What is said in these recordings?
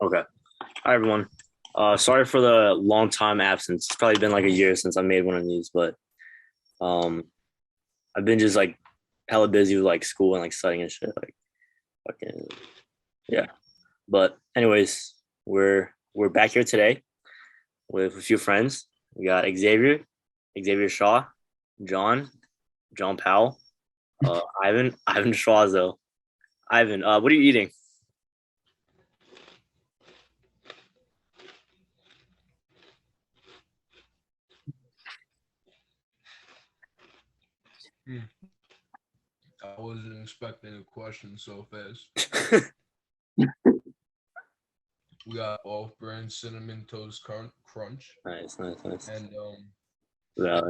Okay. Hi everyone. Sorry for the long time absence. It's probably been like a year since I made one of these, but um, I've been just like hella busy with like school and like studying and shit. Like fucking yeah. But anyways, we're back here today with a few friends. We got Xavier Shaw, John, John Powell, Ivan Schwazo. Ivan, what are you eating? I wasn't expecting a question so fast. We got off-brand cinnamon toast crunch Nice. and Yeah.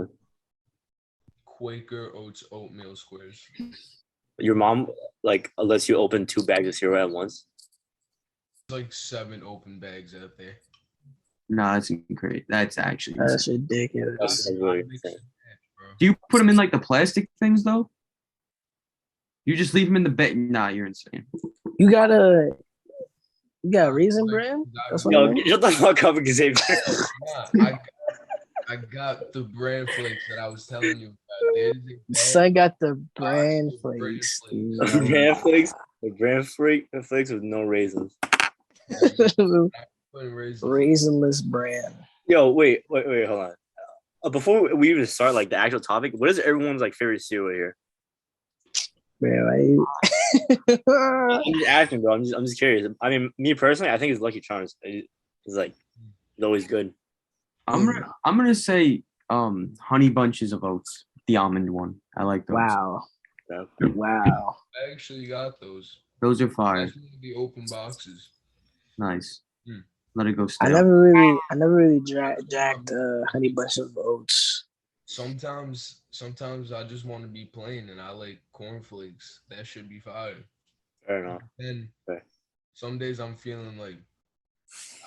Quaker oats oatmeal squares. Your mom like lets you open two bags of cereal at once. There's like 7 open bags out there. No, that's great. That's actually That's insane. ridiculous. That's really insane. Do you put them in like the plastic things though? You just leave them in the bag? Nah, you're insane. You got Raisin Bran? That's what Yo, you mean? shut the fuck up, Xavier. I got the bran flakes that I was telling you about. Son got the bran bran flakes. Bran flakes, the flakes with no raisins. Raisinless bran. Yo, wait, hold on. Before we even start like the actual topic, what is everyone's like favorite cereal here? Man, I'm just asking, bro. I'm just curious. I mean, me personally, I think it's Lucky Charms. It's like it's always good. I'm gonna say honey bunches of oats, the almond one. I like those. Wow. Yeah. Wow. I actually got those. Those are fire. That's one of the open boxes. Nice. Let it go stale. I never really jacked honey bunch of oats. Sometimes I just want to be plain and I like cornflakes. That should be fire. Fair enough. And some days I'm feeling like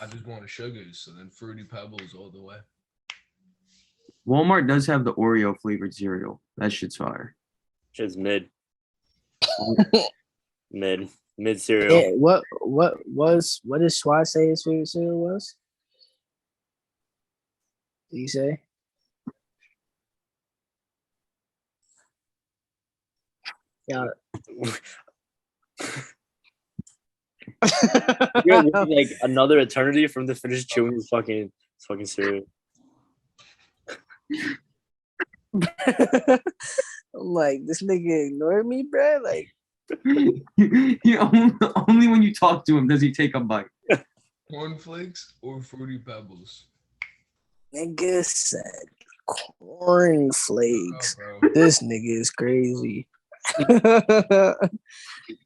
I just want a sugars, so then Fruity Pebbles all the way. Walmart does have the Oreo flavored cereal. That shit's fire. Shit's mid. Mid cereal. Yeah, what did Schwa say his favorite cereal was? Did he say? Yeah. You're like another eternity from the finish chewing his fucking cereal. I'm like, this nigga ignored me, bro. Like, only when you talk to him does he take a bite. Cornflakes or Fruity Pebbles? Nigga said cornflakes. This nigga is crazy. You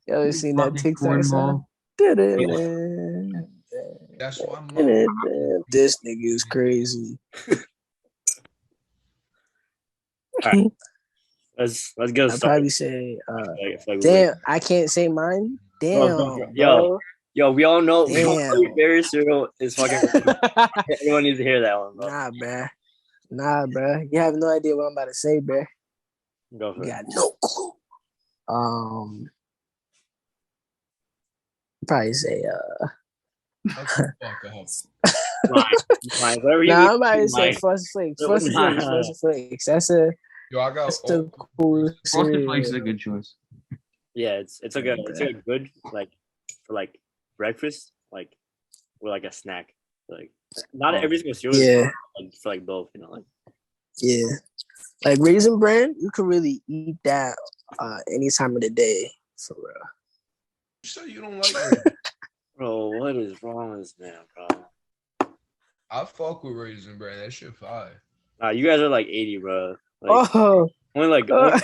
ever seen that TikTok song? That's why this nigga is crazy. All right. Let's get I'd started. probably say, damn, I can't say mine. Damn, bro. Yo, we all know Damn. your favorite cereal is fucking. Everyone needs to hear that one, bro. Nah, bro. You have no idea what I'm about to say, bro. Go for You it. got no clue. Probably say Fine. Whatever you I'm about to say Frosted Flakes. Frosted Flakes. That's a cool Frosted Flakes is a good choice. Yeah, it's like a good like for like breakfast, like or like a snack. Like not every single cereal is for like both, you know, like like Raisin Bran, you can really eat that any time of the day, for real. So you don't like it? Bro, what is wrong with this man, bro? I fuck with Raisin Bran. That shit fire. Nah, you guys are like 80, bro. Like, only like I'm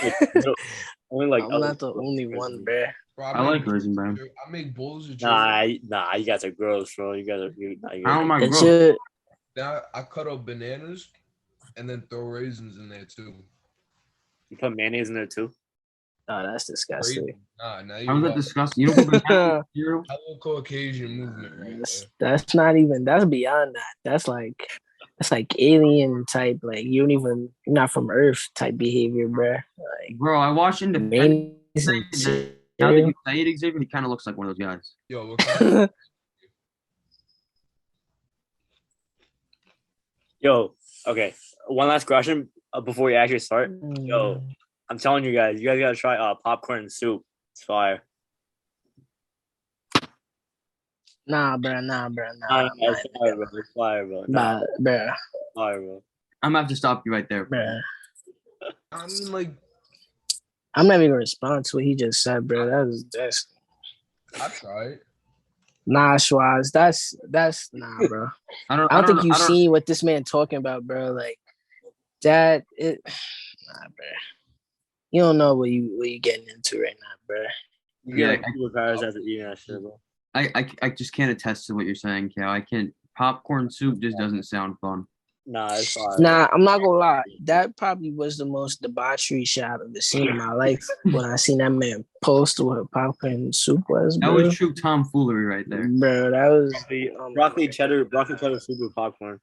not the only one, bro. Bro, I like Raisin Bran. I make bowls of Nah, you guys are gross, bro. You guys are. I don't like gross. Now I cut up bananas and then throw raisins in there too. You put mayonnaise in there too? Oh, that's disgusting. Nah, now How's that disgusting? You don't put banana in cereal? I look Caucasian movement right there. That's not even. That's beyond that. That's like alien type. Like you're not from Earth type behavior, bro. Like, bro, I watched Independence. Now that you say it, Xavier, he kind of looks like one of those guys. Yo, what kind of Yo, okay. One last question before we actually start. Yo, Mm. I'm telling you guys gotta try popcorn and soup. It's fire. Nah, bro. Nah, It's fire, bro. It's fire, bro. Nah, bro. fire, bro. I'm gonna have to stop you right there. Bro. I mean, like, I'm not even gonna respond to what he just said, bro. That's I tried. nah, Schwaz. That's nah, bro. I don't. I I don't think don't. you've I don't. seen what this man talking about, bro. Like that. Nah, bro. You don't know what you getting into right now, bro. You Yeah, get like superpowers after eating that shit, bro. I just can't attest to what you're saying, Cal. I can't. Popcorn soup just doesn't sound fun. Nah, it's fire. Nah, I'm not gonna lie. That probably was the most debauchery shit I've ever seen in my life when I seen that man post what popcorn soup was, That bro. was true tomfoolery right there. Bro, that was Broccoli cheddar soup with popcorn.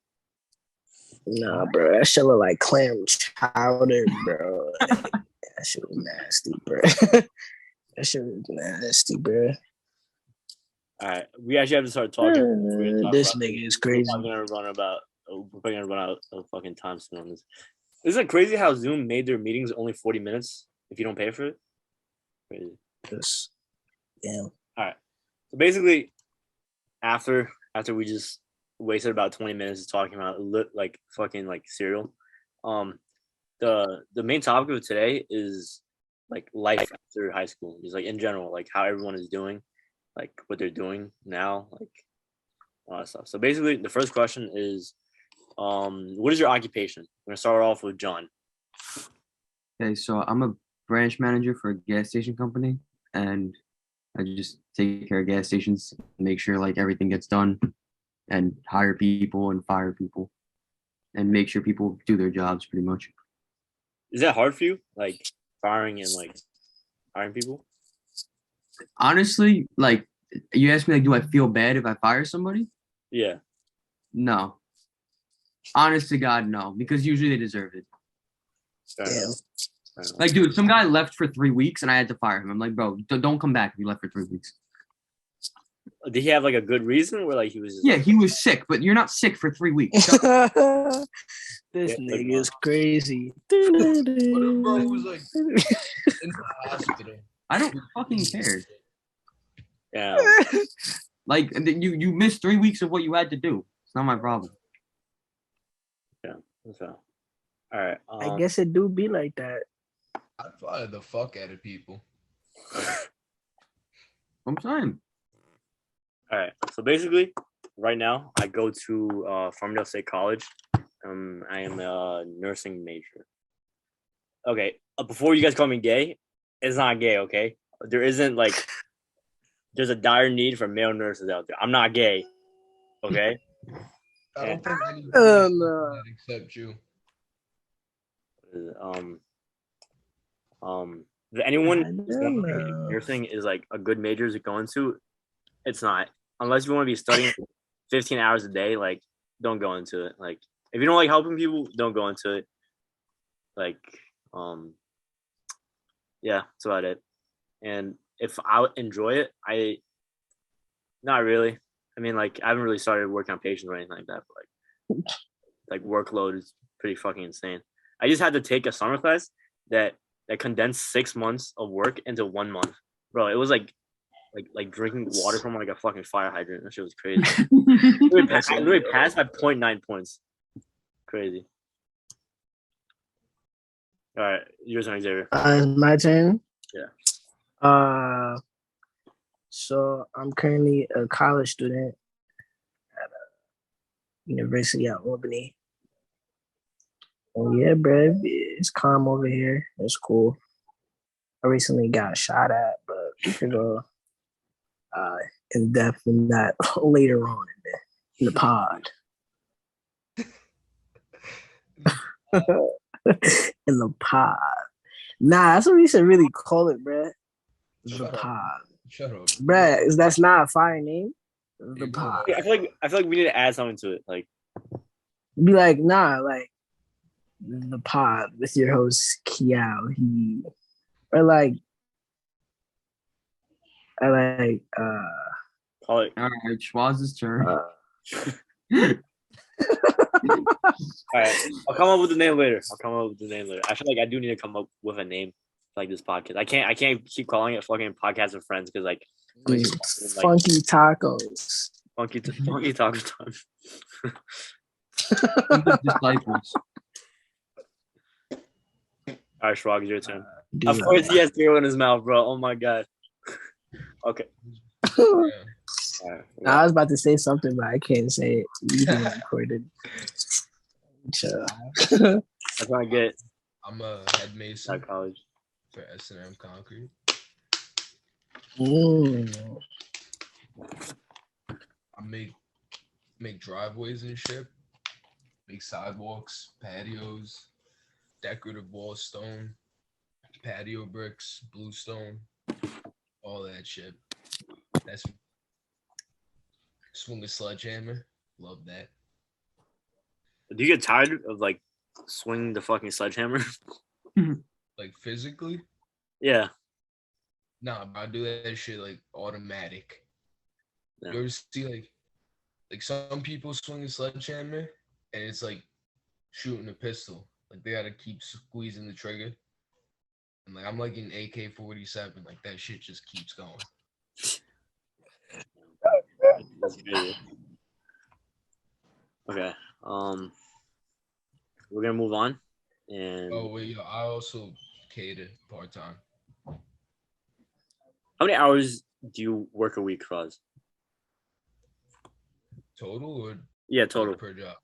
nah, bro. That shit look like clam chowder, bro. That shit was nasty, bro. That shit was nasty, bro. All right, we actually have to start talking. We're gonna talk This about nigga is We're crazy. probably gonna run about. We're probably gonna run out of fucking time soon on this. Isn't it crazy how Zoom made their meetings only 40 minutes if you don't pay for it? Crazy. Just damn. All right. So basically, after we just wasted about 20 minutes talking about like fucking like cereal, the main topic of today is like life after high school, just like in general, like how everyone is doing, like what they're doing now, like all that stuff. So basically, the first question is, what is your occupation? We're gonna start off with John. Okay, so I'm a branch manager for a gas station company, and I just take care of gas stations, make sure like everything gets done, and hire people and fire people, and make sure people do their jobs pretty much. Is that hard for you, like firing and like hiring people? Honestly, like you asked me, like, do I feel bad if I fire somebody? Yeah. No. Honest to God, no, because usually they deserve it. Fair Damn. enough. Fair enough. Like, dude, some guy left for 3 weeks and I had to fire him. I'm like, bro, don't come back if you left for 3 weeks. Did he have like a good reason, or like he was just Yeah, like, he was sick, but you're not sick for 3 weeks. This Yeah, like, nigga is crazy. What if bro was like in the hospital? I don't fucking care. yeah, Like, you missed 3 weeks of what you had to do. It's not my problem. so all right. I guess it do be like that. I'd fire the fuck out of people. I'm saying. All right. So basically, right now I go to Farmingdale State College. I am a nursing major. Okay. Before you guys call me gay, it's not gay. Okay. There isn't like there's a dire need for male nurses out there. I'm not gay. Okay. I don't think anyone no. that except you. If anyone I is don't thinking know. nursing is like a good major to go into, it's not. Unless you want to be studying 15 hours a day, like don't go into it. Like if you don't like helping people, don't go into it. Like, yeah, that's about it. And if I would enjoy it, not really. I mean, like I haven't really started working on patients or anything like that, but like workload is pretty fucking insane. I just had to take a summer class that condensed 6 months of work into 1 month, bro. It was like drinking water from like a fucking fire hydrant. That shit was crazy. I literally passed by 0.9 points. Crazy. All right, yours on Xavier. It's my turn. Yeah. So I'm currently a college student at University of Albany. Oh yeah, bro, it's calm over here. It's cool. I recently got shot at, but we can go in depth in that later on in the pod. In the pod. Nah, that's what we should really call it, bruh. The pod. Shut up. Bruh, that's not a fire name. The Yeah, pod. I feel like we need to add something to it. Like, Be like, nah, like the pod with your host Kiao. Or like call it. All right, Schwaz's turn. right, I'll come up with the name later. I feel like I do need to come up with a name for, like, this podcast. I can't keep calling it fucking podcast with friends because like, like Funky tacos. funky taco time. The disciples. All right, Shrog, it's your turn. Dude. Of course, he has cereal in his mouth, bro. Oh my god. Okay. Yeah. All right. I was about to say something, but I can't say it. You being recorded. Chill. I'm trying to get I'm a head mason out of college. for S&M Concrete. I make driveways and shit. Make sidewalks, patios, decorative wall stone, patio bricks, bluestone, all that shit. That's swing a sledgehammer. Love that. Do you get tired of like swinging the fucking sledgehammer? Like physically? Yeah. Nah, but I do that shit like automatic. Yeah. You ever see like some people swing a sledgehammer and it's like shooting a pistol. Like they gotta keep squeezing the trigger. And like I'm like an AK-47. Like that shit just keeps going. That's crazy. Okay. We're gonna move on. And Oh wait, yo, I also cater part-time. how many hours do you work a week, Roz? Total or Yeah, total. per job?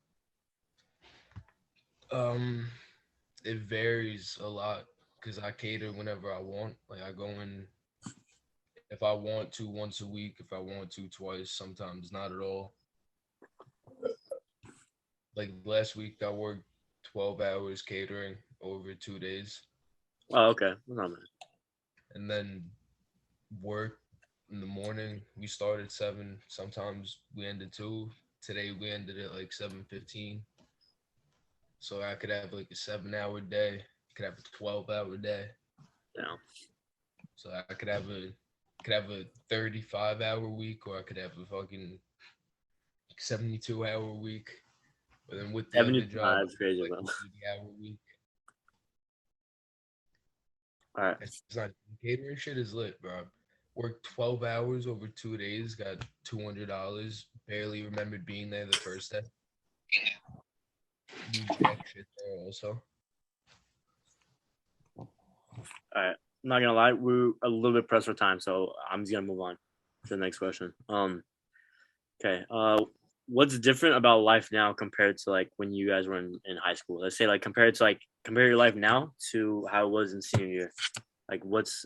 It varies a lot because I cater whenever I want. Like I go in if I want to once a week, if I want to twice, sometimes not at all. Like last week I worked 12 hours catering over 2 days. Oh, okay. Not bad. And then work in the morning. We start at 7. Sometimes we end at 2. Today we ended at like 7:15. So I could have like a 7-hour day. I could have a 12-hour day. Yeah. So I could have a 35-hour week, or I could have a fucking 72-hour week. But then with the other job, that's crazy, like bro. 80-hour week. All right. It's not catering shit is lit, bro. Worked 12 hours over 2 days, got $200. Barely remembered being there the first day. Do jack shit there also. All right. I'm not gonna lie, we're a little bit pressed for time, so I'm just gonna move on to the next question. Okay. What's different about life now compared to like when you guys were in high school? Let's say like compare your life now to how it was in senior year. Like what's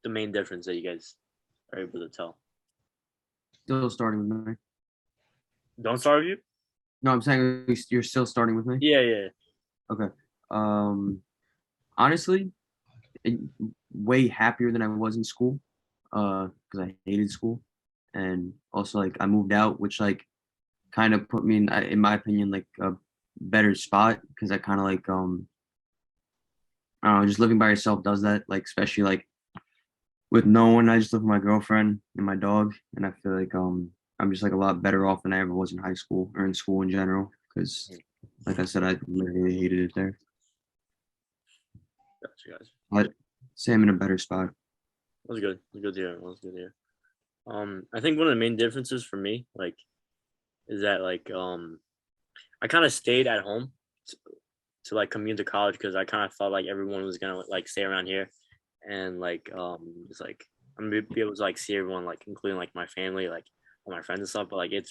the main difference that you guys are able to tell? Still starting with me. Don't start with you? No, I'm saying you're still starting with me. Yeah. Okay. Honestly, way happier than I was in school. Because I hated school, and also like I moved out, which like kind of put me in my opinion, like a better spot because I kind of like I don't know, just living by yourself does that. Like especially like with no one, I just live with my girlfriend and my dog, and I feel like I'm just like a lot better off than I ever was in high school or in school in general because, like I said, I literally hated it there. Gotcha, guys. But say I'm in a better spot. That was good. It was good to hear. I think one of the main differences for me, like, is that like I kind of stayed at home to like commute to college because I kind of felt like everyone was gonna like stay around here, and like it's like I'm gonna be able to like see everyone, like including like my family, like all my friends and stuff. But like it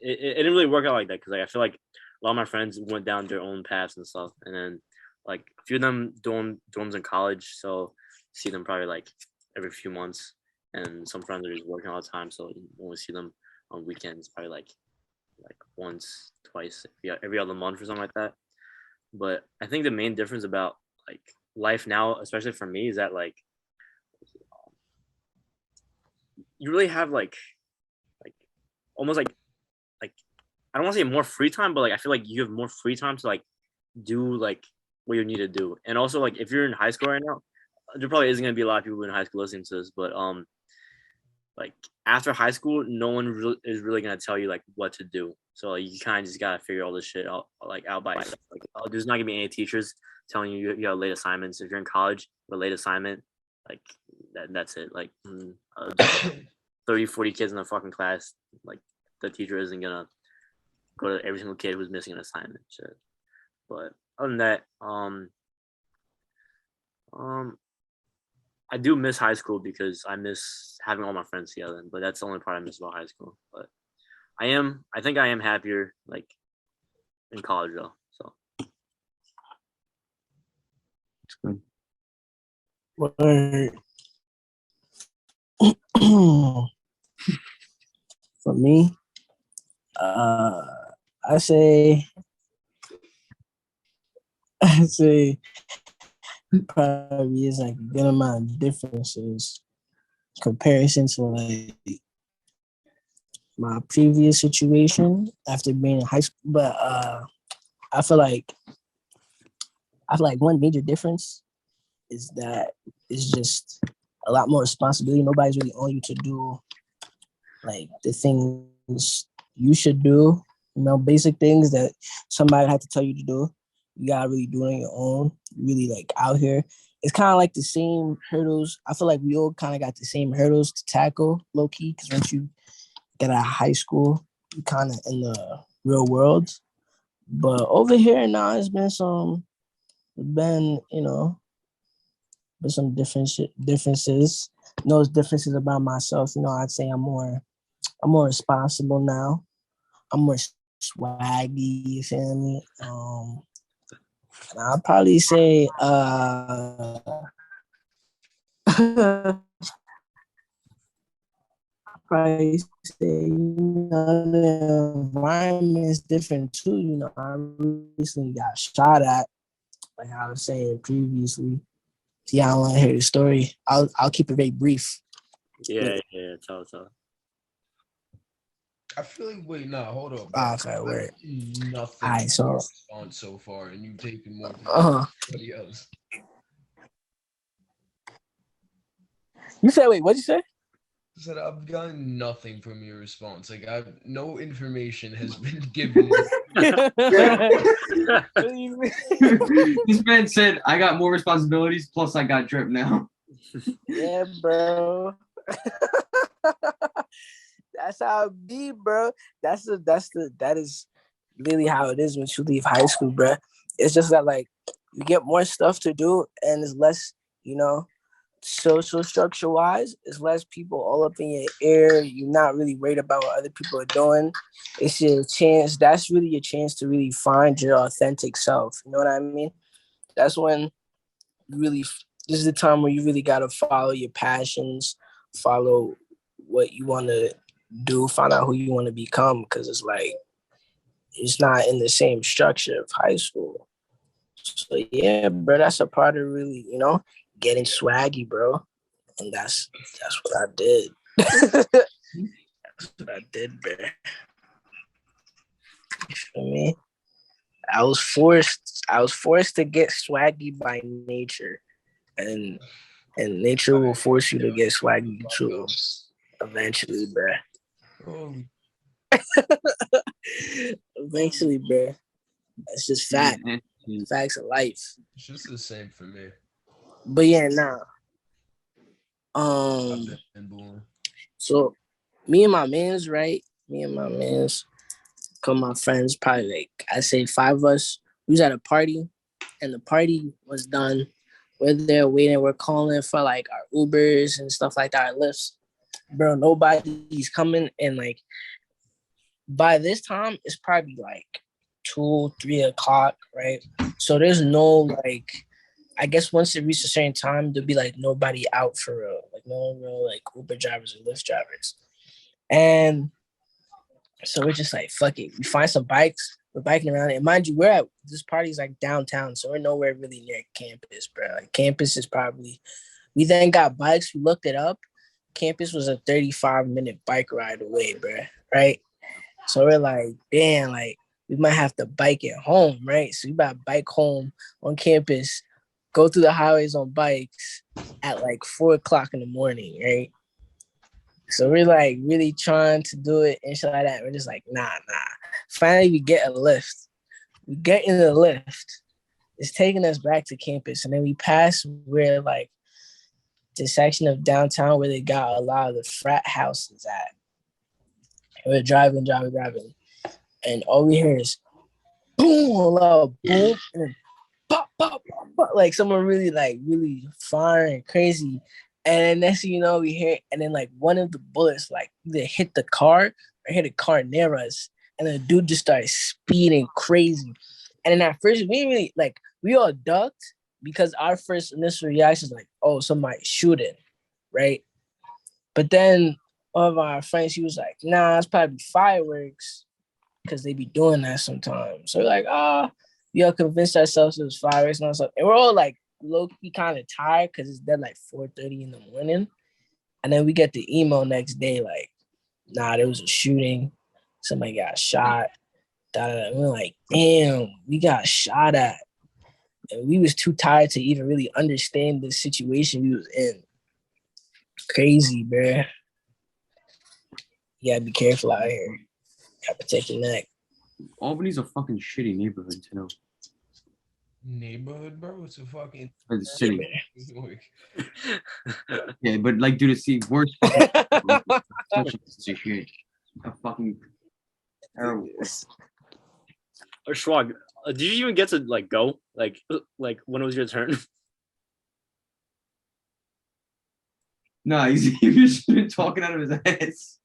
didn't really work out like that because like I feel like a lot of my friends went down their own paths and stuff, and then like a few of them dorms in college, so see them probably like every few months, and some friends are just working all the time, so you only see them on weekends, probably like once, twice, every other month or something like that. But I think the main difference about like life now, especially for me, is that like you really have like almost like I don't want to say more free time, but like I feel like you have more free time to like do like what you need to do. And also like if you're in high school right now, there probably isn't gonna be a lot of people in high school listening to this, but like after high school, no one is really gonna tell you like what to do. So like, you kind of just gotta figure all this shit out by yourself. Like, there's not gonna be any teachers telling you have late assignments. If you're in college with a late assignment, like that's it. Like 30, 40 kids in a fucking class, like the teacher isn't gonna go to every single kid who's missing an assignment. Shit. But other than that, I do miss high school because I miss having all my friends together. But that's the only part I miss about high school. But I think I am happier like in college though. So It's good. Word. For me, I say probably is like a good amount of differences comparison to like my previous situation after being in high school. But I feel like one major difference is that it's just a lot more responsibility. Nobody's really on you to do like the things you should do. You know, basic things that somebody had to tell you to do. You gotta really do it on your own. Really like out here. It's kind of like the same hurdles. I feel like we all kind of got the same hurdles to tackle, low key. Because once you get out of high school, you kind of in the real world. But over here now, it's been some differences. Those differences about myself. You know, I'd say I'm more responsible now. I'm more swaggy. You feel me? And I'll probably say probably say, the environment is different too. You know, I recently got shot at, like I was saying previously. Yeah, I want to hear the story. I'll keep it very brief. yeah, tell. I feel like hold up. Okay, word. Nothing. All right, so on so far, and you taking more than anybody else. You said, wait, what'd you say? I said I've gotten nothing from your response. Like no information has been given. This man said, "I got more responsibilities. Plus, I got drip now." Yeah, bro. That's how it be, bro. That is really how it is when you leave high school, bro. It's just that like you get more stuff to do and it's less, social structure wise, it's less people all up in your ear. You're not really worried about what other people are doing. It's your chance. That's really your chance to really find your authentic self. You know what I mean? That's when this is the time where you really got to follow your passions, follow what you want to do, find out who you want to become, because it's like it's not in the same structure of high school. So yeah, bro, that's a part of really, getting swaggy, bro. And that's what I did. That's what I did, bro. You feel me? I was forced to get swaggy by nature. And nature will force you to get swaggy too. Eventually, bro. Eventually, bro. That's just fact. Facts of life. It's just the same for me. But yeah, nah. So me and my mans, right? Come my friends, probably like I say 5 of us. We was at a party, and the party was done. We're there waiting. We're calling for like our Ubers and stuff like that, our lifts. Bro, nobody's coming, and like by this time it's probably like 2, 3 o'clock, right? So there's no like, I guess once it reaches a certain time, there'll be like nobody out for real, like no real like Uber drivers or Lyft drivers, and so we're just like, fuck it. We find some bikes. We're biking around. And mind you, we're at this party's like downtown. So we're nowhere really near campus, bro. Like campus is probably, we then got bikes. We looked it up. Campus was a 35-minute bike ride away, bro. Right? So we're like, damn, like we might have to bike it home, right? So we about to bike home on campus, go through the highways on bikes at like 4 o'clock in the morning, right? So we're like really trying to do it and shit like that. We're just like, nah. Finally, we get a lift. We get in the lift. It's taking us back to campus. And then we pass where like the section of downtown where they got a lot of the frat houses at. And we're driving. And all we hear is boom, a loud boom, and then pop, like someone really firing crazy. And then next thing you know, we hear, and then like one of the bullets like either hit the car or hit a car near us. And the dude just started speeding crazy. And then at first, we all ducked because our first initial reaction is like, oh, somebody's shooting, right? But then one of our friends, he was like, nah, it's probably fireworks because they be doing that sometimes. So we're like, we all convinced ourselves it was fireworks and all stuff. And we're all like low-key kind of tired because it's dead like 4:30 in the morning. And then we get the email next day, like, nah, there was a shooting. Somebody got shot. And we're like, damn, we got shot at. And we was too tired to even really understand the situation we was in. Crazy, bruh. You gotta be careful out here. Gotta protect your neck. Albany's a fucking shitty neighborhood to know. Neighborhood, bro. It's a fucking Or the city. Yeah. Yeah, but like, dude, to see worse fucking such a piece of shit. A fucking terrible. Or Schwag, did you even get to like go? Like when it was your turn? No, he's just been talking out of his ass.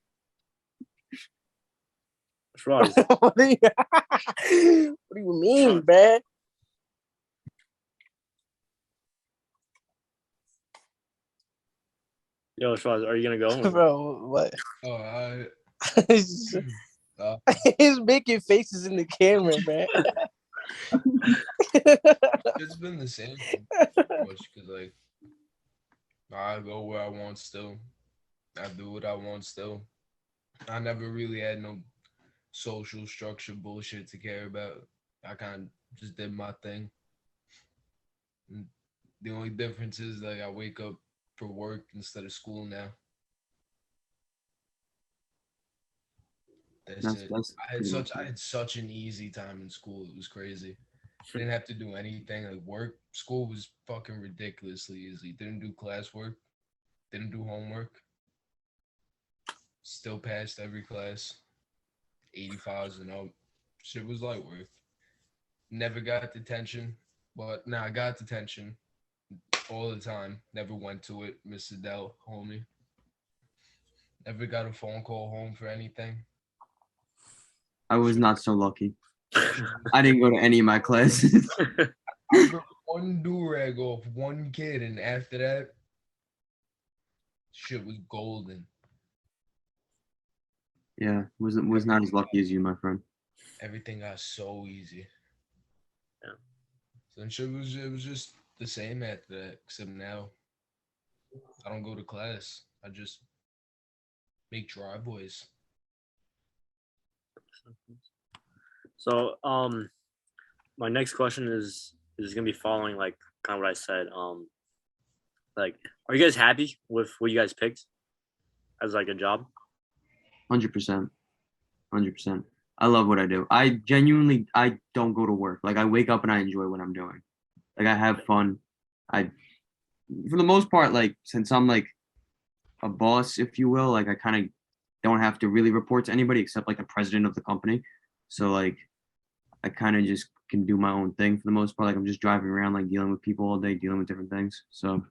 Schwag, what do you mean, bruh? yo, Schwag, are you gonna go? Bro, what? Oh, He's making faces in the camera, man. it's been the same much because like I go where I want still. I do what I want still. I never really had no social structure bullshit to care about. I kind of just did my thing. And the only difference is like I wake up for work instead of school now. That's it. I had such an easy time in school. It was crazy. I didn't have to do anything like work. School was fucking ridiculously easy. Didn't do classwork. Didn't do homework. Still passed every class. 85s and up. Shit was light work. Never got detention. But I got detention all the time. Never went to it. Mr. Dell, homie. Never got a phone call home for anything. I was not so lucky. I didn't go to any of my classes. I broke one do-rag off one kid, and after that, shit was golden. Yeah, was not as lucky as you, my friend. Everything got so easy. Yeah. So it was just the same after that, except now I don't go to class. I just make driveways. So my next question is gonna be following like kind of what I said. Like, are you guys happy with what you guys picked as like a job? 100%. 100%. I love what I do. I don't go to work. Like, I wake up and I enjoy what I'm doing. Like, I have fun. For the most part, like, since I'm like a boss, if you will, like I kind of don't have to really report to anybody except like the president of the company. So like I kind of just can do my own thing for the most part. Like I'm just driving around, like dealing with people all day, dealing with different things. So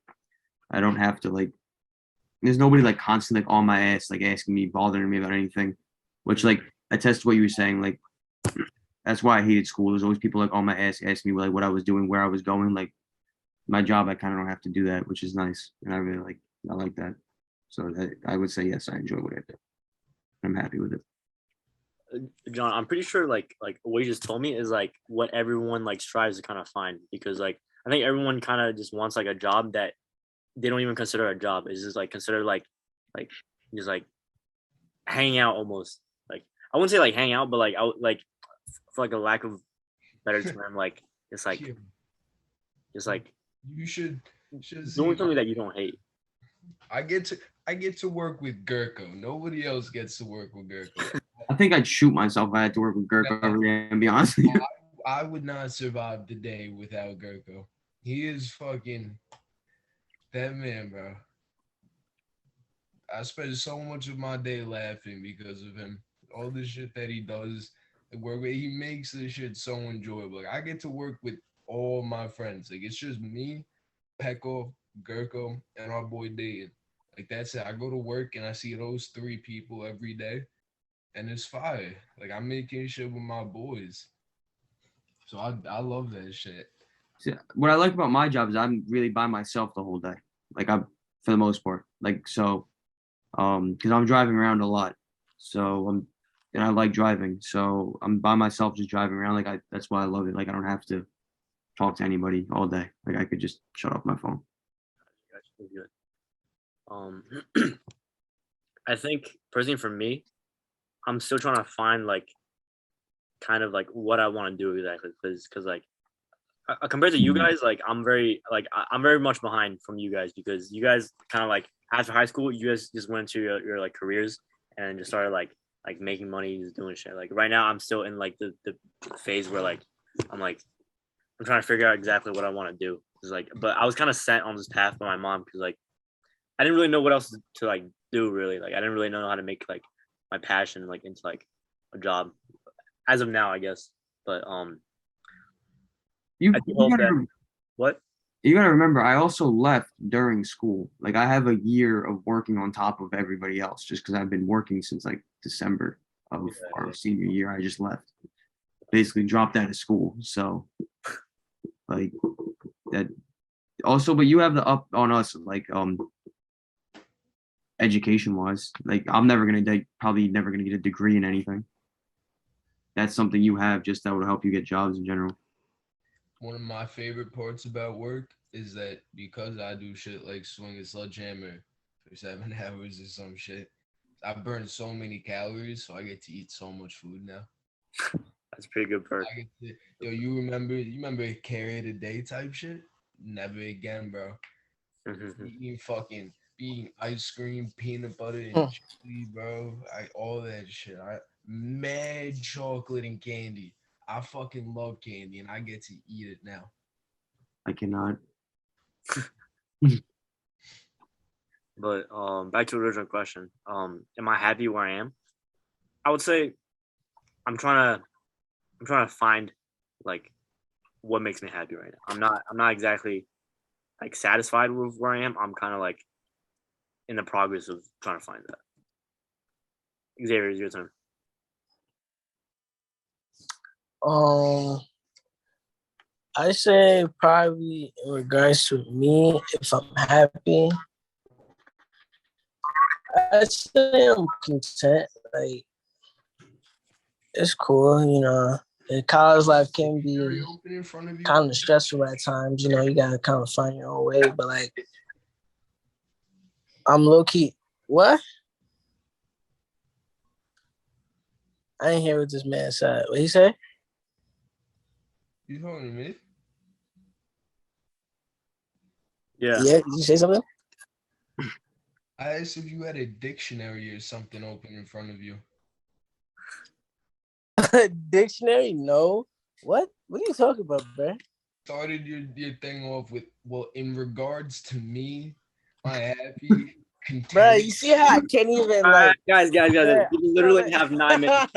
I don't have to like. There's nobody like constantly like on my ass, like asking me, bothering me about anything. Which like attests to what you were saying. Like that's why I hated school. There's always people like on my ass asking me like what I was doing, where I was going. Like my job, I kind of don't have to do that, which is nice, and I like that. So I would say yes, I enjoy what I do. I'm happy with it. John, I'm pretty sure like what you just told me is like what everyone like strives to kind of find, because like I think everyone kind of just wants like a job that they don't even consider a job. It's just like considered like just like hanging out almost. Like I wouldn't say like hang out, but like I like for like a lack of better term, like it's like You should doing see. something that you don't hate. I get to I get to work with Gurko. Nobody else gets to work with Gurko. I think I'd shoot myself if I had to work with Gurko every day, and be honest with you. I would not survive the day without Gurko. He is fucking that man, bro. I spend so much of my day laughing because of him. All the shit that he does, the work he makes this shit so enjoyable. Like, I get to work with all my friends. Like, it's just me, Pecco, Gurko, and our boy Dayton. Like, that's it. I go to work and I see those three people every day, and it's fire. Like, I'm making shit with my boys. So I love that shit. See, what I like about my job is I'm really by myself the whole day. Like I'm for the most part. Like so, because I'm driving around a lot. So and I like driving. So I'm by myself just driving around. That's why I love it. Like I don't have to talk to anybody all day. Like I could just shut off my phone. Gotcha. Good. I think personally for me, I'm still trying to find like kind of like what I want to do exactly because like compared to you guys, like I'm very much behind from you guys because you guys kind of like after high school, you guys just went to your like careers and just started like making money, just doing shit. Like right now, I'm still in like the phase where like I'm trying to figure out exactly what I want to do. It's like, but I was kind of sent on this path by my mom because like I didn't really know what else to like do really. Like I didn't really know how to make like my passion like into like a job as of now, I guess. But You I do you hope that gotta what. you gotta remember, I also left during school. Like I have a year of working on top of everybody else, just because I've been working since like December of our senior year. I just left, basically dropped out of school. So like that. Also, but you have the up on us, like education wise. Like I'm never gonna probably never gonna get a degree in anything. That's something you have just that would help you get jobs in general. One of my favorite parts about work is that because I do shit like swing a sledgehammer for 7 hours or some shit, I burn so many calories, so I get to eat so much food now. That's a pretty good perk. I get to, yo, you remember carry a day type shit? Never again, bro. Eating ice cream, peanut butter, and chili, bro. All that shit. Mad chocolate and candy. I fucking love candy, and I get to eat it now. I cannot. But back to the original question. Am I happy where I am? I would say I'm trying to find like what makes me happy right now. I'm not exactly like satisfied with where I am. I'm kind of like in the progress of trying to find that. Xavier, it's your turn. I say probably in regards to me, if I'm happy, I say I'm content. Like it's cool, you know. And college life can be kind of stressful at times. You know, you gotta kind of find your own way. But like, I'm low key. What? I ain't hear what this man said. What he say? You talking to me? Yeah. Yeah. Did you say something? I asked if you had a dictionary or something open in front of you. Dictionary? No. What? What are you talking about, bro? Started your thing off with, well, in regards to me, my happy, content. Bro, you see how I can't even like. Guys. Bruh, You literally have 9 minutes.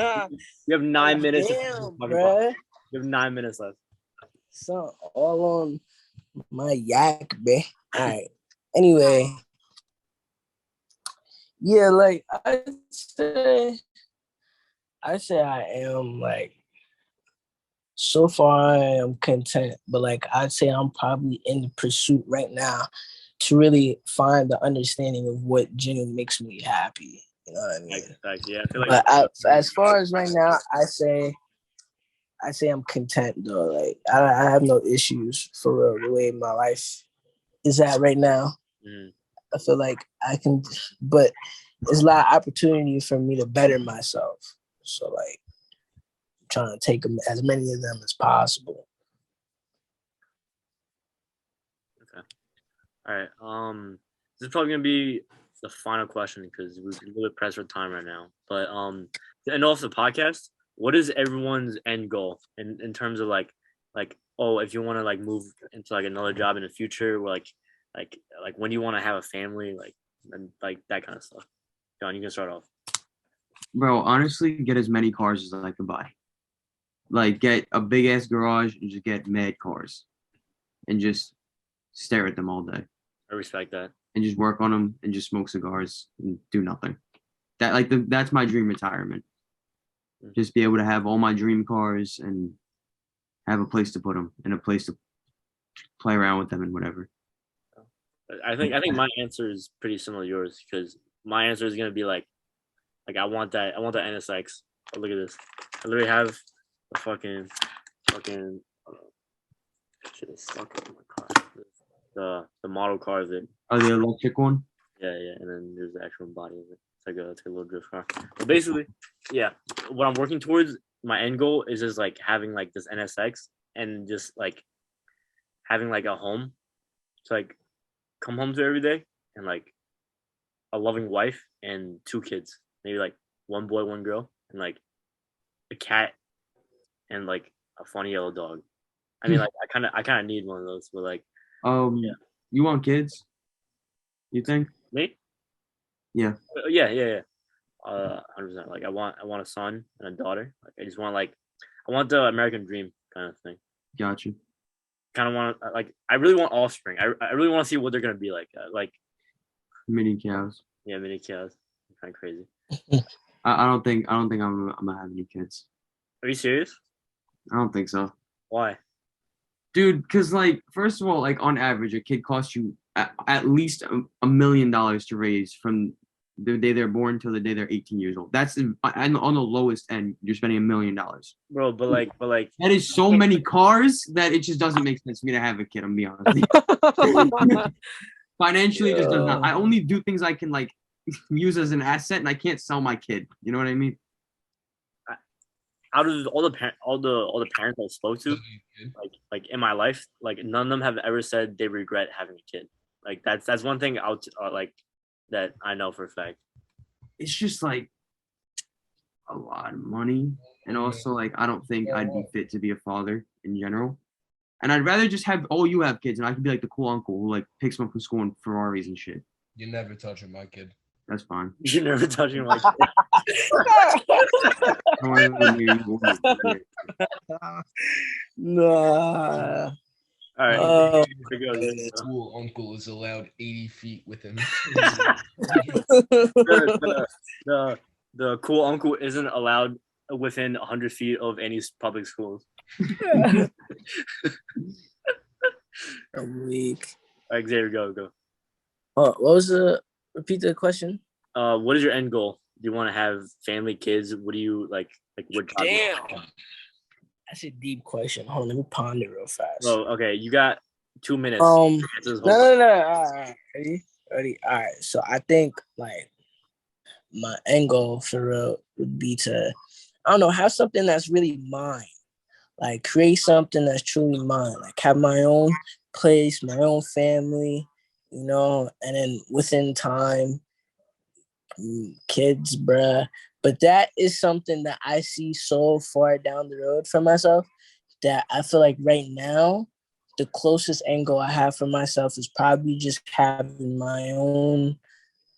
You have 9 minutes. Damn, bro. You have 9 minutes left. So all on my yak, bro. All right. Anyway, yeah, like I say I am like so far I am content, but like I'd say I'm probably in the pursuit right now to really find the understanding of what genuinely makes me happy. You know what I mean? Yeah, I feel like. But as far as right now, I say I'm content though. Like I have no issues for real. The way my life is at right now, I feel like I can. But there's a lot of opportunity for me to better myself. So like, I'm trying to take as many of them as possible. Okay. All right. This is probably gonna be the final question because we're a little bit pressed for time right now. But to end off the podcast, what is everyone's end goal in terms of like oh, if you want to like move into like another job in the future, or like when do you want to have a family, like and like that kind of stuff. John, you can start off. Bro, honestly, get as many cars as I can buy. Like, get a big ass garage and just get mad cars, and just stare at them all day, I respect that. and just work on them, and just smoke cigars and do nothing. That's my dream retirement. Just be able to have all my dream cars and have a place to put them and a place to play around with them and whatever. I think my answer is pretty similar to yours because my answer is gonna be like I want that NSX. Oh, look at this. I literally have the fucking shit is stuck in my car. The model car of it. Oh, the electric one? Yeah, and then there's the actual body of it. It's like a little drift car. But basically, yeah, what I'm working towards, my end goal is just like having like this NSX and just like having like a home to like come home to every day and like a loving wife and 2 kids, maybe like 1 boy, 1 girl, and like a cat and like a funny yellow dog. I mean, like I kind of need one of those, but like, yeah. You want kids? You think? Me? Yeah. Yeah. 100%. Like I want a son and a daughter. Like I want the American dream kind of thing. Gotcha. Kind of want like I really want offspring. I really want to see what they're gonna be like. Like mini cows. Yeah, mini cows. Kind of crazy. I don't think I'm gonna have any kids. Are you serious? I don't think so. Why? Dude, because like first of all, like on average, a kid costs you at least $1 million to raise from the day they're born till the day they're 18 years old. That's on the lowest end. You're spending $1 million. Bro, but like that is so many cars that it just doesn't make sense for me to have a kid. I'm gonna be honest. Financially, it just does not. I only do things I can like use as an asset, and I can't sell my kid. You know what I mean? Out of all the parents I spoke to, like in my life, like none of them have ever said they regret having a kid. Like that's one thing like that I know for a fact. It's just like a lot of money, and also like I don't think I'd be fit to be a father in general. And I'd rather just have you have kids, and I can be like the cool uncle who like picks them up from school in Ferraris and shit. You're never touching my kid. That's fine. You're never touching my kid. Nah. All right. Cool uncle is allowed 80 feet with him. The cool uncle isn't allowed within 100 feet of any public schools. I'm weak. All right, Xavier, go. Oh, what was repeat the question? What is your end goal? Do you want to have family, kids? What do you like what job? Damn. That's a deep question. Hold on, let me ponder real fast. Oh, okay. You got 2 minutes. No. All right. Ready. All right. So I think like my end goal for real would be to, I don't know, have something that's really mine. Like create something that's truly mine. Like have my own place, my own family, you know, and then within time, kids, bruh. But that is something that I see so far down the road for myself that I feel like right now, the closest angle I have for myself is probably just having my own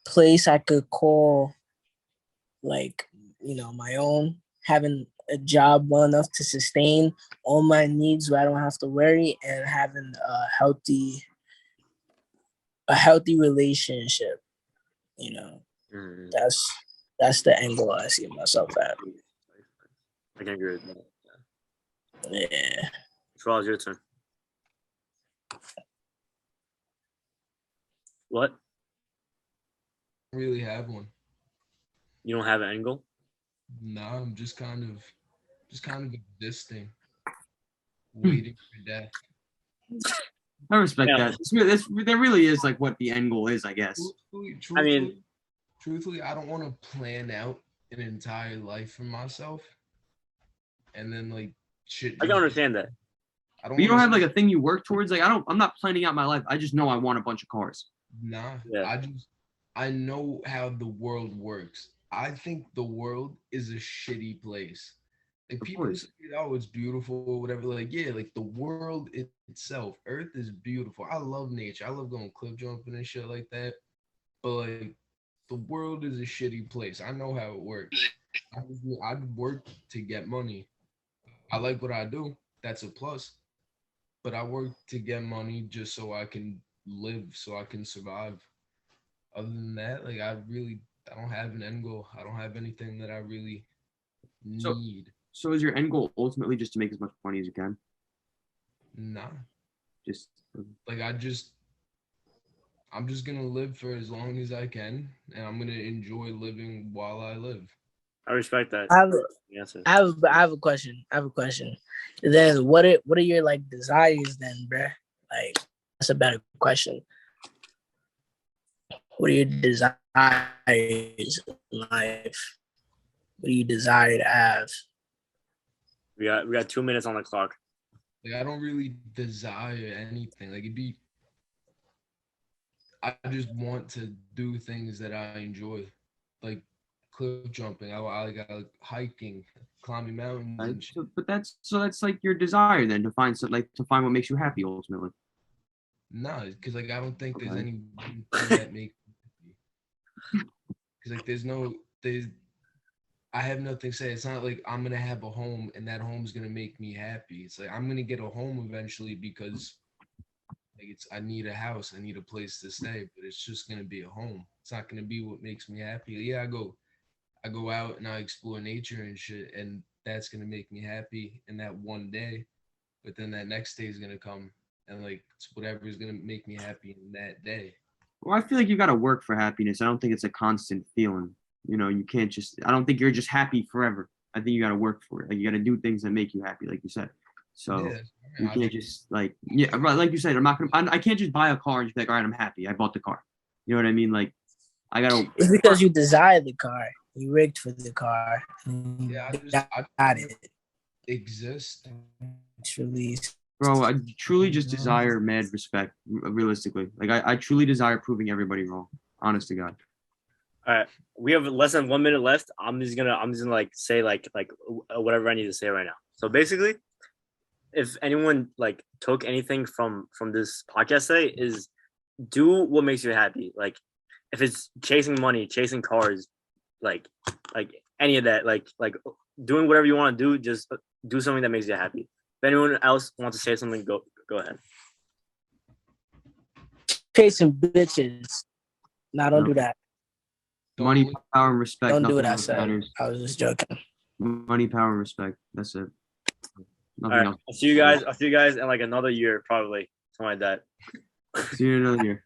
place I could call like, you know, my own, having a job well enough to sustain all my needs where I don't have to worry, and having a healthy relationship, you know. That's the angle I see myself at. I can agree with that. Yeah. Charles, your turn. What? I don't really have one. You don't have an end goal? Nah, I'm just kind of existing, waiting for death. I respect that. That really is like what the end goal is, I guess. Truthfully, I don't want to plan out an entire life for myself, and then like shit. I can understand that. But you don't have like a thing you work towards. Like I'm not planning out my life. I just know I want a bunch of cars. Nah, yeah. I know how the world works. I think the world is a shitty place. Like Of people say, course. oh, it's beautiful or whatever. Like, yeah, like the world itself, Earth is beautiful. I love nature. I love going cliff jumping and shit like that. But like the world is a shitty place. I know how it works. I work to get money. I like what I do. That's a plus. But I work to get money just so I can live, so I can survive. Other than that, like I don't have an end goal. I don't have anything that I really So, need. so is your end goal ultimately just to make as much money as you can? Nah. Just Like I'm just gonna live for as long as I can, and I'm gonna enjoy living while I live. I respect that. I have, Answer. I have a question. I have a question. Then what are your like desires then, bruh? Like that's a better question. What are your desires in life? What do you desire to have? We got 2 minutes on the clock. Like I don't really desire anything. Like I just want to do things that I enjoy, like cliff jumping. I like hiking, climbing mountains right. and shit. So, but that's like your desire then to find to find what makes you happy ultimately. Nah, because like I don't think there's Okay. any one thing that makes me happy. Because like there's I have nothing to say. It's not like I'm gonna have a home and that home's gonna make me happy. It's like I'm gonna get a home eventually because like I need a house, I need a place to stay, but it's just gonna be a home. It's not gonna be what makes me happy. Yeah, I go out and I explore nature and shit, and that's gonna make me happy in that one day. But then that next day is gonna come, and like it's whatever is gonna make me happy in that day. Well, I feel like you got to work for happiness. I don't think it's a constant feeling. You can't just. I don't think you're just happy forever. I think you got to work for it. Like you got to do things that make you happy, like you said. So Yeah, you I can't mean, just like yeah, right. Like you said, I'm not gonna. I can't just buy a car and just be like, all right, I'm happy. I bought the car. You know what I mean? Like I gotta. It's because you desire the car. You rigged for the car. yeah, You I got just it. exist. Truly. Bro, I truly just desire mad respect. Realistically, like I truly desire proving everybody wrong. Honest to God. All right, we have less than 1 minute left. I'm just gonna like say like whatever I need to say right now. So basically, if anyone like took anything from this podcast today, is do what makes you happy. Like if it's chasing money, chasing cars, like like any of that, like doing whatever you want to do, just do something that makes you happy. If anyone else wants to say something, go ahead. Chasing bitches. Nah, don't No. do that. Money, Don't power, and respect. Don't do what Nothing I else said. matters. I was just joking. Money, power, and respect. That's it. All Nothing right, else. I'll see you guys in like another year, probably something like that. See you in another year.